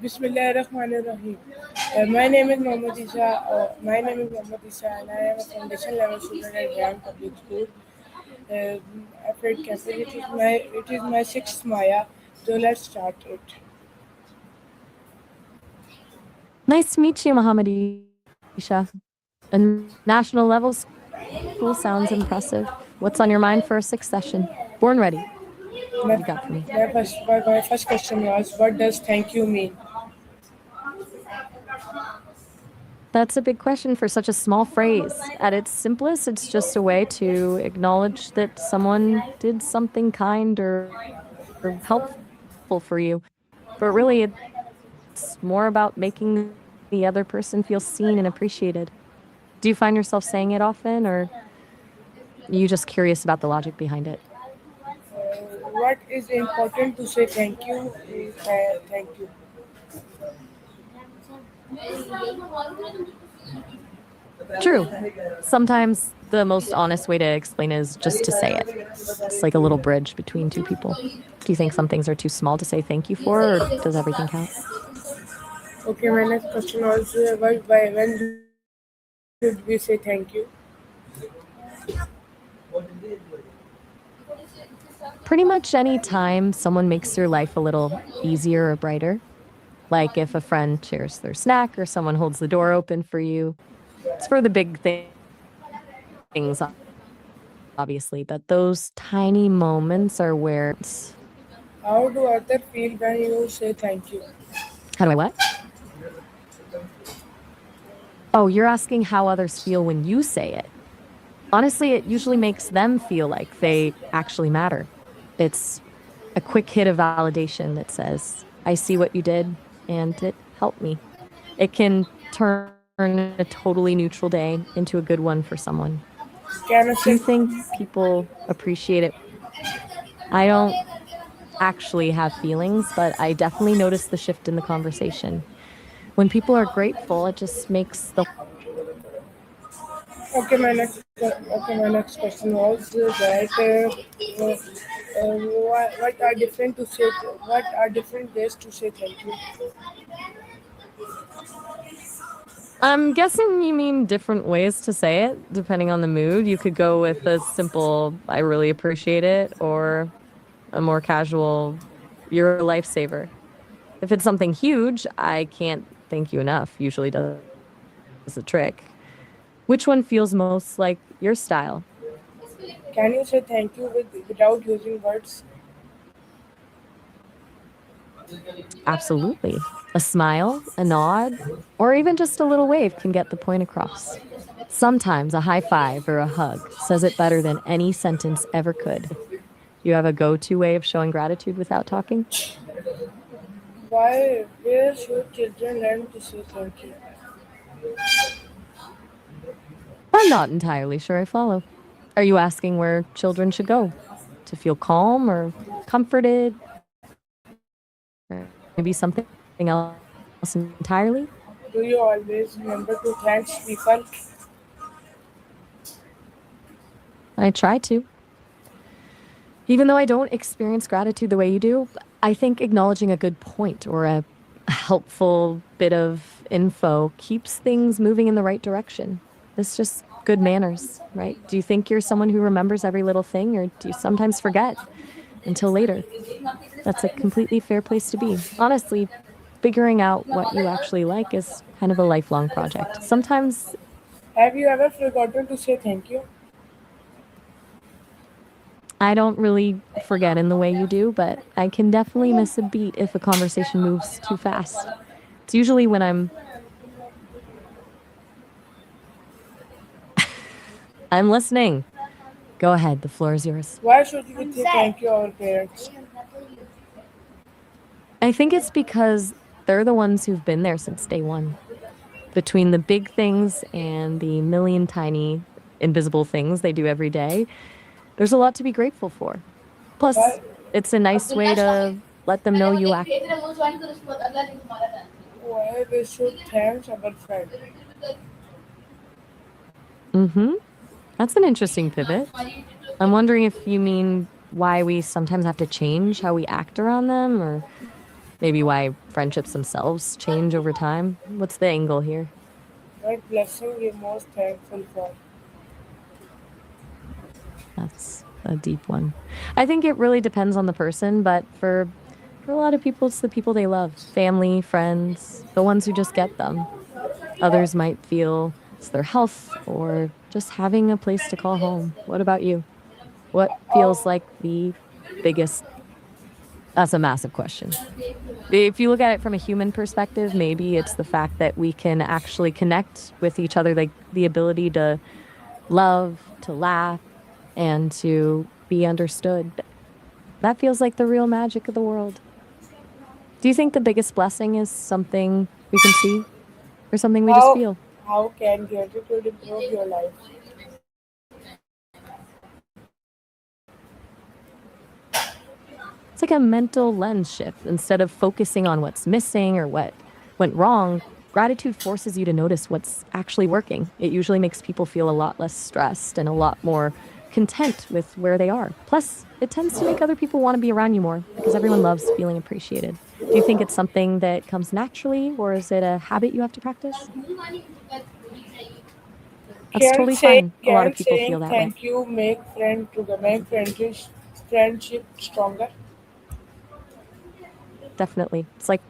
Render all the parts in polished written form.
Bismillahirrahmanirrahim. My name is Mohammad Isha. And I am a foundation level student at Grand Public School. Afraid Cafe. It is my sixth Maya. So let's start it. Nice to meet you, Muhammad Isha. A national level school sounds impressive. What's on your mind for a sixth session? Born ready. What do you got for My, me? my first question was, what does thank you mean? That's a big question for such a small phrase. At its simplest, it's just a way to acknowledge that someone did something kind or helpful for you. But really, it's more about making the other person feel seen and appreciated. Do you find yourself saying it often, or are you just curious about the logic behind it? What is important to say thank you? Thank you. True. Sometimes the most honest way to explain is just to say it. It's like a little bridge between two people. Do you think some things are too small to say thank you for, or does everything count? Okay, my next question was, when should we say thank you? Pretty much any time someone makes your life a little easier or brighter, like if a friend shares their snack or someone holds the door open for you. It's for the big things, obviously, but those tiny moments are where it counts. How do others feel when you say thank you? How do I what? Oh, you're asking how others feel when you say it. Honestly, it usually makes them feel like they actually matter. It's a quick hit of validation that says, I see what you did and it helped me. It can turn a totally neutral day into a good one for someone. Do Can you I think say people appreciate it? I don't actually have feelings, but I definitely notice the shift in the conversation. When people are grateful, it just makes the whole conversation flow. okay, my next question was that what are different ways to say thank you? I'm guessing you mean different ways to say it, depending on the mood. You could go with a simple, I really appreciate it, or a more casual, you're a lifesaver. If it's something huge, I can't thank you enough, usually does the trick. Which one feels most like your style? Can you say thank you without using words? Absolutely. A smile, a nod, or even just a little wave can get the point across. Sometimes a high five or a hug says it better than any sentence ever could. You have a go to way of showing gratitude without talking? Where should children learn to say thank you? I'm not entirely sure I follow. Are you asking where children should go? To feel calm or comforted? Or maybe something else entirely? Do you always remember to thank people? I try to. Even though I don't experience gratitude the way you do, I think acknowledging a good point or a helpful bit of info keeps things moving in the right direction. It's just good manners, right? Do you think you're someone who remembers every little thing, or do you sometimes forget until later? That's a completely fair place to be. Honestly, figuring out what you actually like is kind of a lifelong project. Sometimes Have you ever forgotten to say thank you? I don't really forget in the way you do, but I can definitely miss a beat if a conversation moves too fast. It's usually when I'm listening. Go ahead, the floor is yours. Why should we say thank you our parents? I think it's because they're the ones who've been there since day one. Between the big things and the million tiny invisible things they do every day, there's a lot to be grateful for. Plus, Why, it's a nice way to let them know you act. why we should thank our friend? Mm-hmm. That's an interesting pivot. I'm wondering if you mean why we sometimes have to change how we act around them, or Maybe why friendships themselves change over time? What's the angle here? What blessing you're most thankful for? That's a deep one. I think it really depends on the person, but for a lot of people it's the people they love, family, friends, the ones who just get them. Others might feel it's their health or just having a place to call home. What about you? What feels Oh, like the biggest? That's a massive question. If you look at it from a human perspective, maybe it's the fact that we can actually connect with each other, like the ability to love, to laugh, and to be understood. That feels like the real magic of the world. Do you think the biggest blessing is something we can see or something we just how feel? how can gratitude improve your life? It's like a mental lens shift. Instead of focusing on what's missing or what went wrong, gratitude forces you to notice what's actually working. It usually makes people feel a lot less stressed and a lot more content with where they are. Plus, it tends to make other people want to be around you more because everyone loves feeling appreciated. Do you think it's something that comes naturally or is it a habit you have to practice? That's totally fine. A lot of Can people saying feel that way. thank you make friendship stronger? Definitely. It's like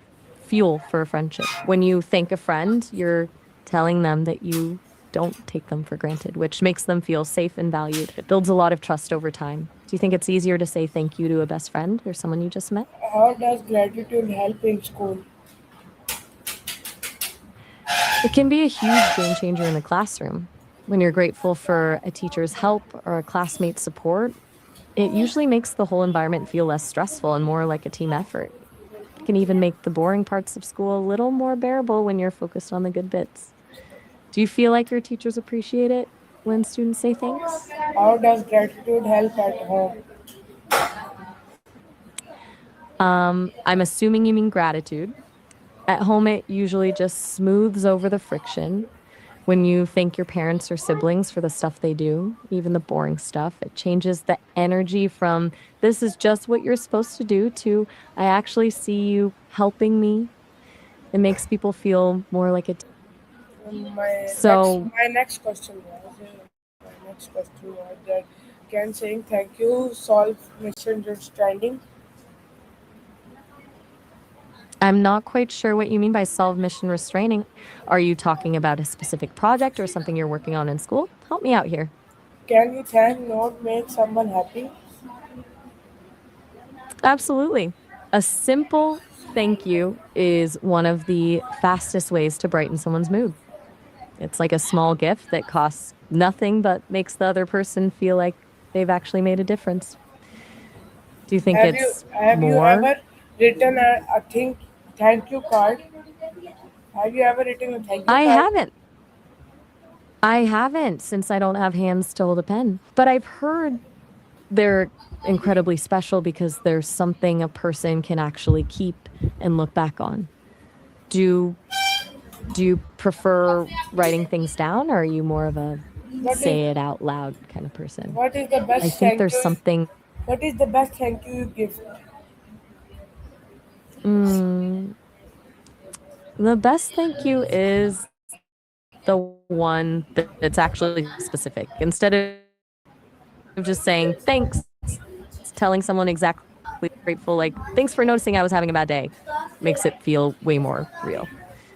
fuel for a friendship. When you thank a friend, you're telling them that you don't take them for granted, which makes them feel safe and valued. It builds a lot of trust over time. Do you think it's easier to say thank you to a best friend or someone you just met? How does gratitude help in school? It can be a huge game changer in the classroom. When you're grateful for a teacher's help or a classmate's support, it usually makes the whole environment feel less stressful and more like a team effort. It can even make the boring parts of school a little more bearable when you're focused on the good bits. Do you feel like your teachers appreciate it when students say thanks? How does gratitude help at home? I'm assuming you mean gratitude. At home, it usually just smooths over the friction. When you thank your parents or siblings for the stuff they do, even the boring stuff, it changes the energy from this is just what you're supposed to do to I actually see you helping me. It makes people feel more like a team. So My next question was that can saying thank you solve misunderstanding? I'm not quite sure what you mean by solve mission restraining. Are you talking about a specific project or something you're working on in school? Help me out here. Can you thank not make someone happy? Absolutely. A simple thank you is one of the fastest ways to brighten someone's mood. It's like a small gift that costs nothing but makes the other person feel like they've actually made a difference. Do you think it's Have you more? ever written a thank you card? Have you ever written a thank you I card? haven't. I haven't since I don't have hands to hold a pen. But I've heard they're incredibly special because there's something a person can actually keep and look back on. Do do you prefer writing things down or are you more of a What is say it out loud kind of person? what is the I best think thank there's you? something What is the best thank you gift? mm, the best thank you is the one that's actually specific. Instead of just saying thanks, telling someone exactly what you're grateful, like thanks for noticing I was having a bad day, makes it feel way more real.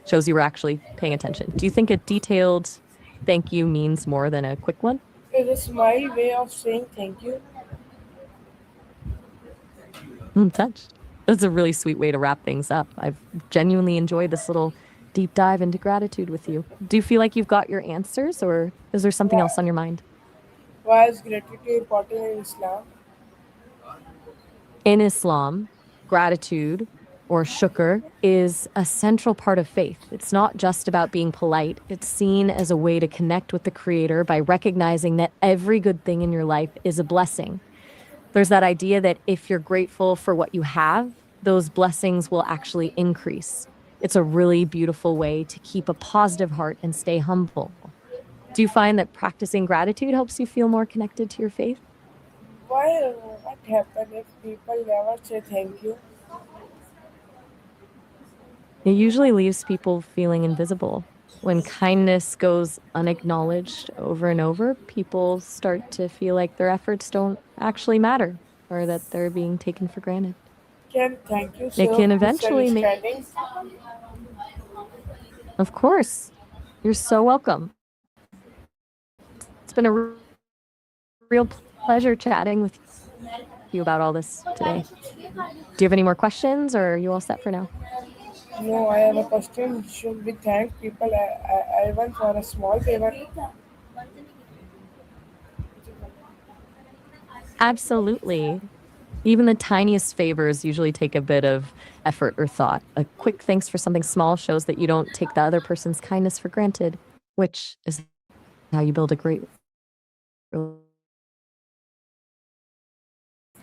Shows you were actually paying attention. Do you think a detailed thank you means more than a quick one? Is a smile way of saying thank you? Touched. That's a really sweet way to wrap things up. I've genuinely enjoyed this little deep dive into gratitude with you. Do you feel like you've got your answers, or is there something else Why, on your mind? why is gratitude important in Islam? In Islam, gratitude or shukr is a central part of faith. It's not just about being polite, it's seen as a way to connect with the Creator by recognizing that every good thing in your life is a blessing. There's that idea that if you're grateful for what you have, those blessings will actually increase. It's a really beautiful way to keep a positive heart and stay humble. Do you find that practicing gratitude helps you feel more connected to your faith? Why? What happens if people never say thank you? It usually leaves people feeling invisible. When kindness goes unacknowledged over and over, people start to feel like their efforts don't actually matter or that they're being taken for granted. Can thank you, It sir. can eventually make, Misunderstanding. of course, you're so welcome. It's been a real pleasure chatting with you about all this today. Do you have any more questions or are you all set for now? No, I have a question. Should we thank people even for a small favor? Absolutely. Even the tiniest favors usually take a bit of effort or thought. A quick thanks for something small shows that you don't take the other person's kindness for granted, which is how you build a great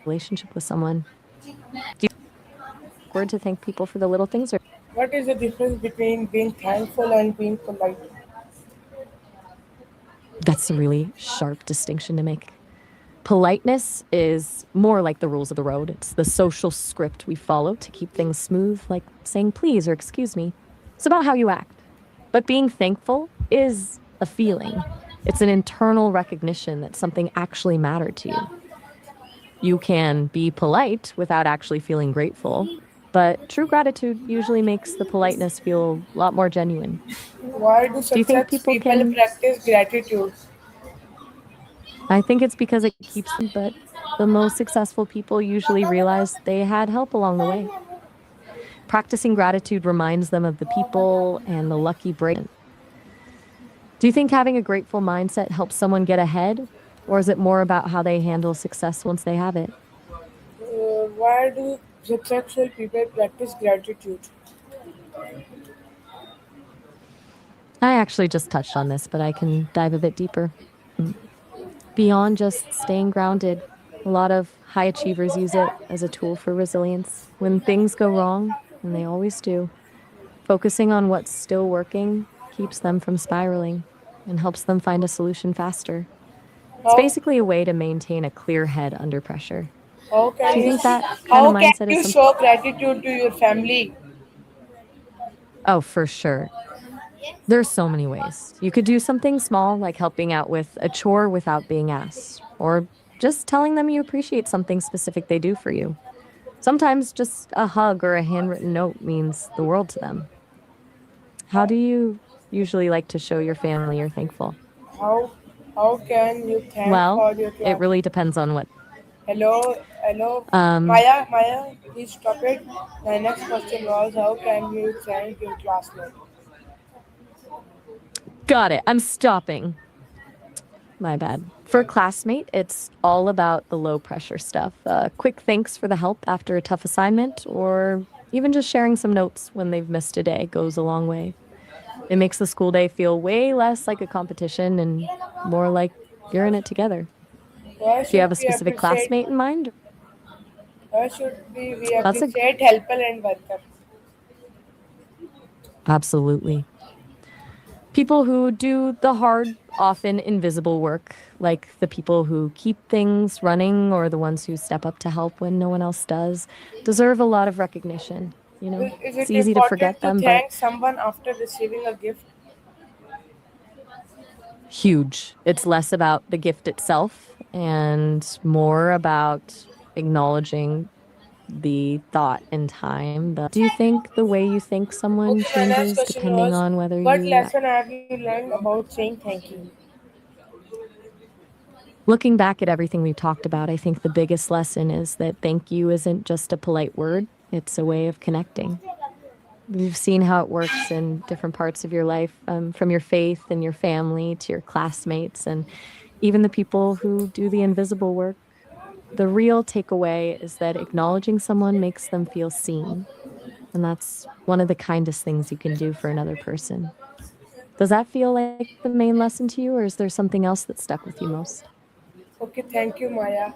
relationship with someone. Do you think people can feel awkward to thank people for the little things or What is the difference between being thankful and being polite? that's a really sharp distinction to make. Politeness is more like the rules of the road. It's the social script we follow to keep things smooth, like saying please or excuse me. It's about how you act. But being thankful is a feeling. It's an internal recognition that something actually mattered to you. You can be polite without actually feeling grateful, but true gratitude usually makes the politeness feel a lot more genuine. Why do Do you think success people people can? practice gratitude? I think it's because it keeps them, but the most successful people usually realize they had help along the way. Practicing gratitude reminds them of the people and the lucky break. Do you think having a grateful mindset helps someone get ahead? Or is it more about how they handle success once they have it? Why do successful people practice gratitude? I actually just touched on this, but I can dive a bit deeper. Mm. Beyond just staying grounded, a lot of high achievers use it as a tool for resilience. When things go wrong, and they always do, focusing on what's still working keeps them from spiraling and helps them find a solution faster. It's How basically a way to maintain a clear head under pressure. how Do can you you think that kind of how can mindset is you something? show gratitude to your family? Oh, for sure. There's so many ways. You could do something small, like helping out with a chore without being asked, or just telling them you appreciate something specific they do for you. Sometimes just a hug or a handwritten note means the world to them. How do you usually like to show your family you're thankful? How how can you thank Well, for your it class? really depends on what. Hello, Um, Maya, please stop it. My next question was how can you thank your classmate? got it. I'm stopping. My bad. For a classmate, it's all about the low pressure stuff. Quick thanks for the help after a tough assignment, or even just sharing some notes when they've missed a day goes a long way. It makes the school day feel way less like a competition and more like you're in it together. Why Do you should have a we specific appreciate classmate in mind? why should we That's a appreciate helper and worker? absolutely. People who do the hard, often invisible work, like the people who keep things running or the ones who step up to help when no one else does, deserve a lot of recognition. You know, Is it's it easy to important forget to them, but thank someone after receiving a gift? huge. It's less about the gift itself and more about acknowledging the thought and time. Do you think the way you thank someone Okay, my next changes question depending was on whether what you lesson have you learned about saying thank you? looking back at everything we've talked about, I think the biggest lesson is that thank you isn't just a polite word, it's a way of connecting. We've seen how it works in different parts of your life, from your faith and your family to your classmates, and even the people who do the invisible work. The real takeaway is that acknowledging someone makes them feel seen. And that's one of the kindest things you can do for another person. Does that feel like the main lesson to you, or is there something else that stuck with you most? Okay, thank you, Maya.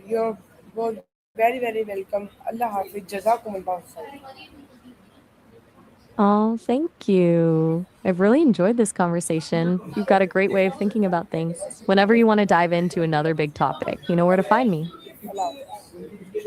You're both very, very welcome. Allah Hafiz. Jazakumullah khair. Oh, thank you. I've really enjoyed this conversation. You've got a great way of thinking about things. Whenever you want to dive into another big topic, you know where to find me. Allah Hafiz.